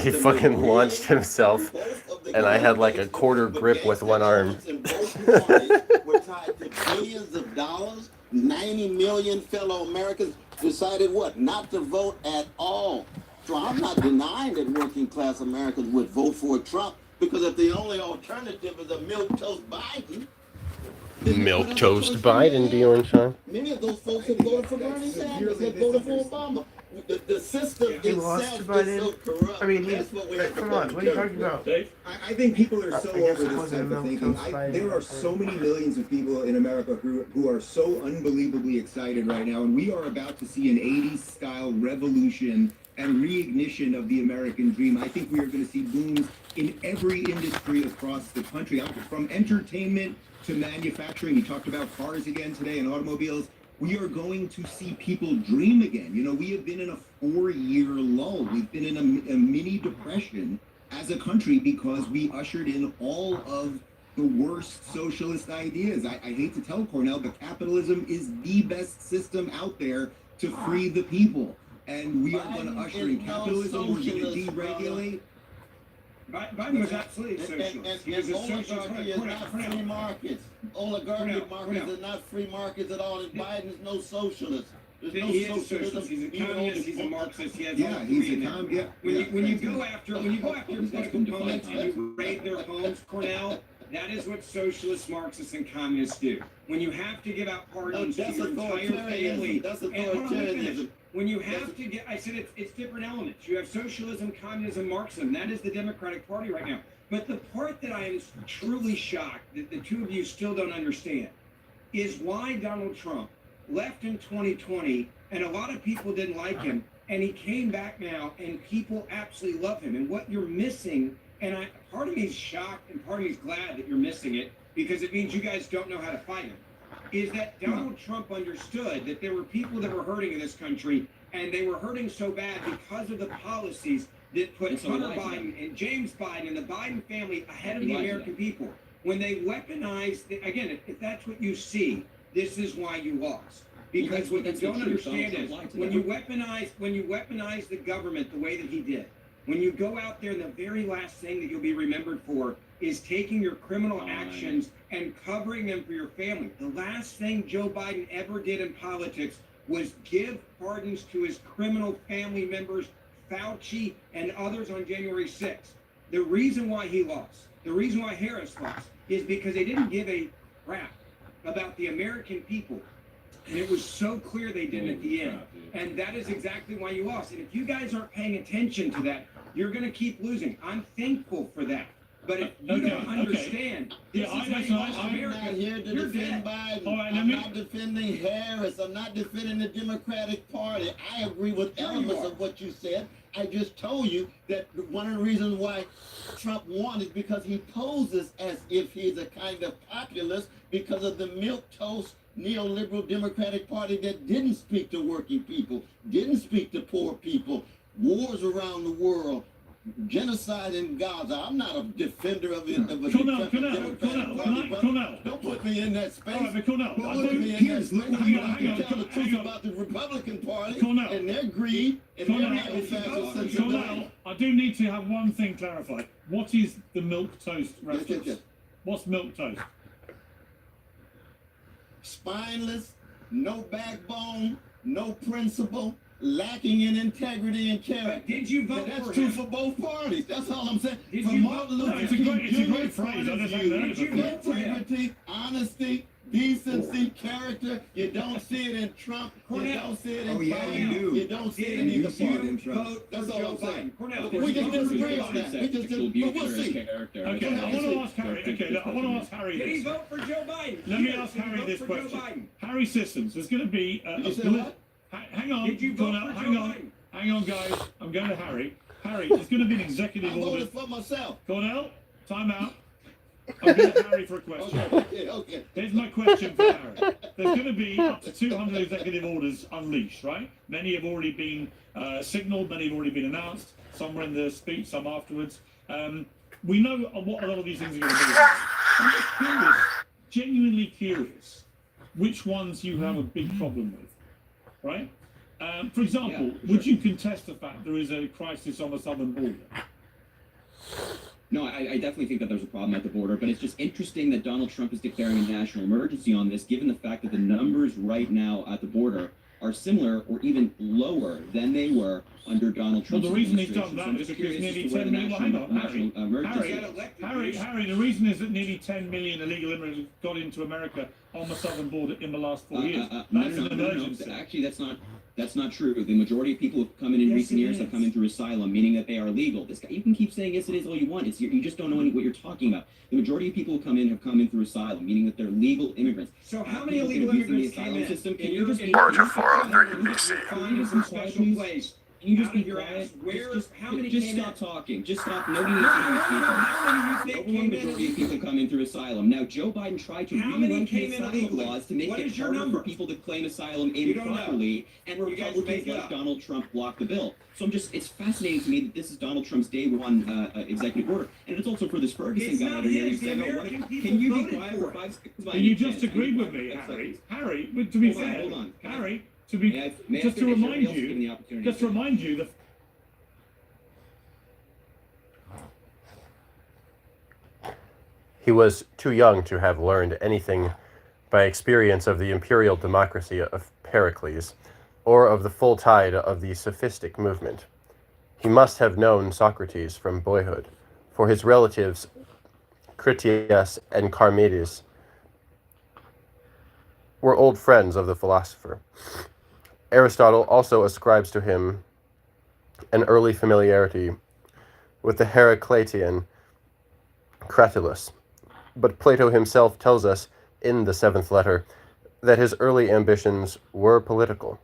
He fucking launched himself, and I had like a quarter grip with one arm. We're tied to billions of dollars. 90 million fellow Americans decided what? Not to vote at all. So I'm not denying that working class Americans would vote for Trump, because if the only alternative is a milquetoast Biden. Milquetoast Biden, Bjorn Sean. Many of those folks have voted for Bernie Sanders, have voted for Obama. The system itself is so corrupt. I mean, that's what we have to come on, what are you talking about? I think people are so I guess over it this wasn't type of a thinking. milquetoast There are so many millions of people in America who are so unbelievably excited right now, and we are about to see an 80s style revolution and reignition of the American dream. I think we are going to see booms in every industry across the country, from entertainment to manufacturing. You talked about cars again today and automobiles. We are going to see people dream again. You know, we have been in a 4-year lull. We've been in a mini depression as a country because we ushered in all of the worst socialist ideas. I hate to tell Cornell, but capitalism is the best system out there to free the people. And we are going to usher in capitalism. We're going to deregulate. Biden was absolutely socialist. He was a socialist. Oligarchy is not free markets. Oligarchy markets are not free markets at all. And Biden is no socialist. There's no He is a socialism. socialist. He's a communist. He's a Marxist. He has Yeah, all he's three a in there. communist. When you go after political opponents and you raid their homes, Cornell, that is what socialists, Marxists, and communists do. When you have to give out pardons to that's your entire authoritarianism. family, That's and hold on, let me finish. authoritarianism. When you have to get, I said it's different elements. You have socialism, communism, Marxism. That is the Democratic Party right now. But the part that I am truly shocked that the two of you still don't understand is why Donald Trump left in 2020, and a lot of people didn't like him, and he came back now, and people absolutely love him. And what you're missing, and part of me is shocked, and part of me is glad that you're missing it, because it means you guys don't know how to fight him, is that Donald Trump understood that there were people that were hurting in this country, and they were hurting so bad because of the policies that put Hunter Biden and James Biden and the Biden family ahead of the American people. When they weaponized, again, if that's what you see, this is why you lost. Because what you don't understand is when you weaponize the government the way that he did, when you go out there and the very last thing that you'll be remembered for is taking your criminal actions and covering them for your family. The last thing Joe Biden ever did in politics was give pardons to his criminal family members, Fauci and others on January 6th. The reason why he lost, the reason why Harris lost, is because they didn't give a crap about the American people. And it was so clear they didn't at the end. And that is exactly why you lost. And if you guys aren't paying attention to that, you're going to keep losing. I'm thankful for that. But if you don't understand, this is how you lost I'm America. not here to defend Biden. I'm not defending Harris. I'm not defending the Democratic Party. I agree with elements of what you said. I just told you that one of the reasons why Trump won is because he poses as if he's a kind of populist because of the milquetoast neoliberal Democratic Party that didn't speak to working people, didn't speak to poor people, wars around the world, genocide in Gaza. I'm not a defender of it. Cornell. Don't put me in that space. All right, but Cornell, Don't I put do- me in that space. hang on, Tell the truth hang on. about the Republican Party Cornell. and their greed and their manufactured sensibility. Cornell, I do need to have one thing clarified. What is the milquetoast reference? yes. What's milquetoast? Spineless, no backbone, no principle, lacking in integrity and character. Did you vote That's for true him? for both parties. That's all I'm saying. Did From you Martin vote- Luther No, it's a great phrase. I just haven't heard it Did you before. vote for him? integrity, honesty, decency, character. You don't see it in Trump. You Cornell. don't see it in Oh, yeah, Biden. you do. You don't see it in Did either you party. vote That's for all Joe I'm saying. Biden? Cornell, We did just you vote for disagree Joe on Biden? that. We just but we'll see. Okay, I want to ask Harry. Okay, I want to ask Harry Did he this. vote for Joe Biden? Let me Yes, ask did he Harry vote this for Joe question. Biden? Harry Sissons, there's going to be Did you say what? Hang on, Did you vote Cornell, for hang Joe on, Biden? hang on, guys. I'm going to Harry. Harry, there's going to be an I executive order. voted for myself. Cornell, time out. I'm going to Harry for a question. Okay. Here's my question for Harry. There's going to be up to 200 executive orders unleashed, right? Many have already been signalled, many have already been announced. Some were in the speech, some afterwards. We know what a lot of these things are going to be. I'm just curious, genuinely curious, which ones you have a big problem with, right? For example, Yeah, would sure. you contest the fact there is a crisis on the southern border? No, I definitely think that there's a problem at the border, but it's just interesting that Donald Trump is declaring a national emergency on this, given the fact that the numbers right now at the border are similar or even lower than they were under Donald Well, Trump's the reason he's done administration. So that I'm is just because curious as nearly to where 10 the million. national, Hang on, Harry. national emergency Harry, is. Harry, the reason is that nearly 10 million illegal immigrants got into America on the southern border in the last 4 years. That's an emergency. Actually, that's not true. The majority of people who have come in Yes, recent it years have is. come in through asylum, meaning that they are legal. This guy, you can keep saying yes, it is all you want. You just don't know what you're talking about. The majority of people who come in have come in through asylum, meaning that they're legal immigrants. So how many People illegal abusing the immigrants came asylum in? system. Can And you you're just in Roger 403 find some special place. Can you just Out be of your quiet? ass. Where? Just, How many just came stop in? talking. Just stop. Nobody needs to hear you speak. How many you think Overwhelming came majority of in? people come in through asylum. Now, Joe Biden tried to How many rewrite the came in asylum illegally? laws to make What it is your harder number? for people to claim asylum You don't know. improperly, and You guys Republicans make it like up. Donald Trump blocked the bill. So it's fascinating to me that this is Donald Trump's day one executive order, and it's also for this Ferguson It's guy not under here. his. The "Oh, American people can you be voted quiet for for it." 5 seconds? And you just Can you agreed be with me, quiet for 5 Harry. seconds? Harry, but to be Hold on, fair, hold on. Harry, to be May I just to finish? remind Everybody else is given the you, opportunity just to remind you that. He was too young to have learned anything by experience of the imperial democracy of Pericles, or of the full tide of the sophistic movement. He must have known Socrates from boyhood, for his relatives Critias and Charmides were old friends of the philosopher. Aristotle also ascribes to him an early familiarity with the Heraclitean Cratylus, but Plato himself tells us in the 7th letter that his early ambitions were political.